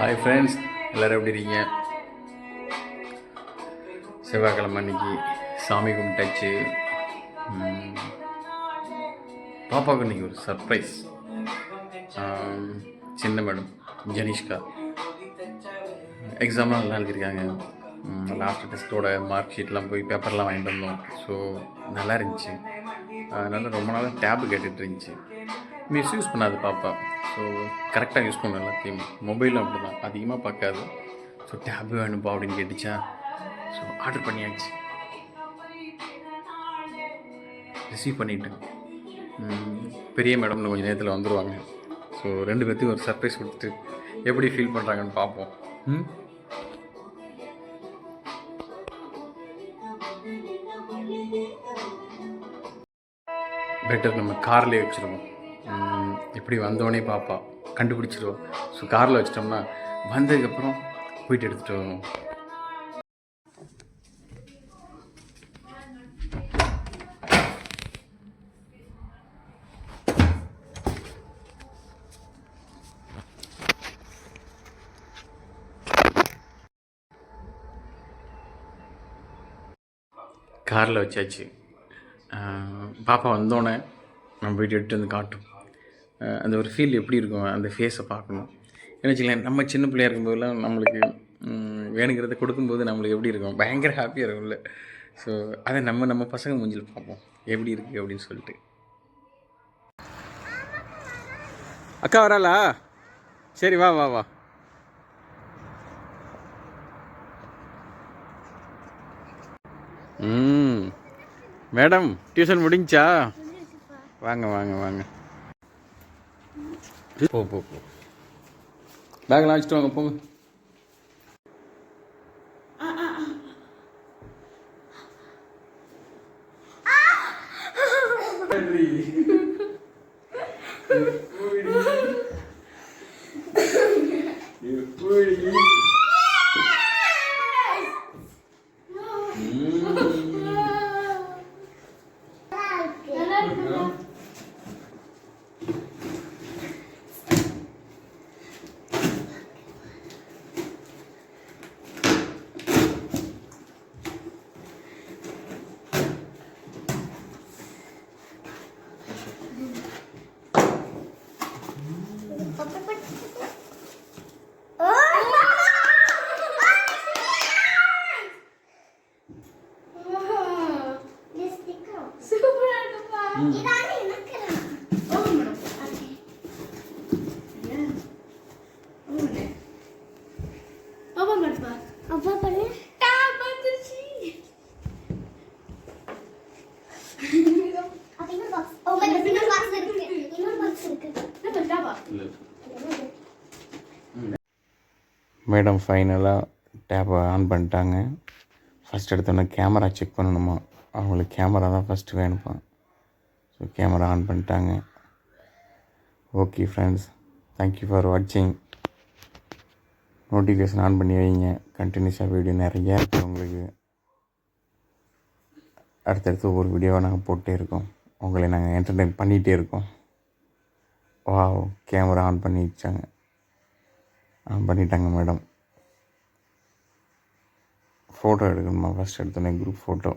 Hi friends, எல்லோரும் எப்படி இருக்கீங்க? செவ்வாய்க்கிழமை அன்னைக்கு சாமி கும்பிட்டாச்சு. பாப்பாவுக்கு இன்றைக்கி ஒரு சர்ப்ரைஸ். சின்ன மேடம் ஜெனிஷ்கா எக்ஸாம்லாம் நல்லா எழுதியிருக்காங்க. லாஸ்ட் டெஸ்ட்டோட மார்க் ஷீட்லாம் போய் பேப்பர்லாம் வாங்கிட்டு வந்தோம். ஸோ நல்லா இருந்துச்சு. அதனால் ரொம்ப நாளாக டேபு கேட்டுட்டு இருந்துச்சு. மிஸ்யூஸ் பண்ணாது பாப்பா. ஸோ கரெக்டாக யூஸ் பண்ணணும் எல்லாத்தையும். மொபைலும் அப்படி தான் அதிகமாக பார்க்காது. ஸோ டேபு வேணுப்பா அப்படின்னு கேட்டுச்சா. ஸோ ஆர்டர் பண்ணியாச்சு, ரிசீவ் பண்ணிட்டேன். பெரிய மேடம்னு கொஞ்சம் நேரத்தில் வந்துடுவாங்க. ஸோ 2 பேர்த்தையும் ஒரு சர்ப்ரைஸ் கொடுத்துட்டு எப்படி ஃபீல் பண்ணுறாங்கன்னு பார்ப்போம். பெட்டர் நம்ம கார்லேயே வச்சுருவோம். இப்படி வந்தோடனே பாப்பா கண்டுபிடிச்சிருவோம். ஸோ காரில் வச்சிட்டோம்னா வந்ததுக்கப்புறம் போயிட்டு எடுத்துகிட்டு வருவோம். காரில் வச்சாச்சு. பாப்பா வந்தோடனே நம்ம போய்ட்டு எடுத்து வந்து காட்டும். அந்த ஒரு ஃபீல் எப்படி இருக்கும், அந்த ஃபேஸை பார்க்கணும். என்ன வச்சுக்கலாம், நம்ம சின்ன பிள்ளையாக இருக்கும்போதெல்லாம் நம்மளுக்கு வேணுங்கிறத கொடுக்கும்போது நம்மளுக்கு எப்படி இருக்கும், பயங்கர ஹாப்பியாக இருக்கும்ல. ஸோ அதை நம்ம பசங்க மூஞ்சில் பார்ப்போம் எப்படி இருக்குது அப்படின்னு சொல்லிட்டு. அக்கா வராளா? சரி, வா வா வா. மேடம் டியூஷன் முடிஞ்சா? வாங்க வாங்க வாங்க. போ போ போ, பேக்லாம் வச்சுட்டு வாங்க, போங்க. மேடம் ஃபைனலாக டேப்பை ஆன் பண்ணிட்டாங்க. ஃபஸ்ட் எடுத்தோன்னே கேமரா செக் பண்ணணுமா, அவங்களுக்கு கேமரா தான் ஃபஸ்ட்டு வேணுமா. ஸோ கேமரா ஆன் பண்ணிட்டாங்க. ஓகே ஃப்ரெண்ட்ஸ், தேங்க்யூ ஃபார் வாட்சிங். நோட்டிஃபிகேஷன் ஆன் பண்ணி வைங்க. கண்டினியூஸாக வீடியோ நிறையா இருக்குது உங்களுக்கு. அடுத்தடுத்து ஒவ்வொரு வீடியோவை நாங்கள் போட்டே இருக்கோம். உங்களை நாங்கள் என்டர்டெயின் பண்ணிகிட்டே இருக்கோம். கேமரா ஆன் பண்ணி வச்சாங்க, ஆன் பண்ணிட்டாங்க மேடம். ஃபோட்டோ எடுக்கணுமா, ஃபஸ்ட் எடுத்தோன்னே குரூப் ஃபோட்டோ.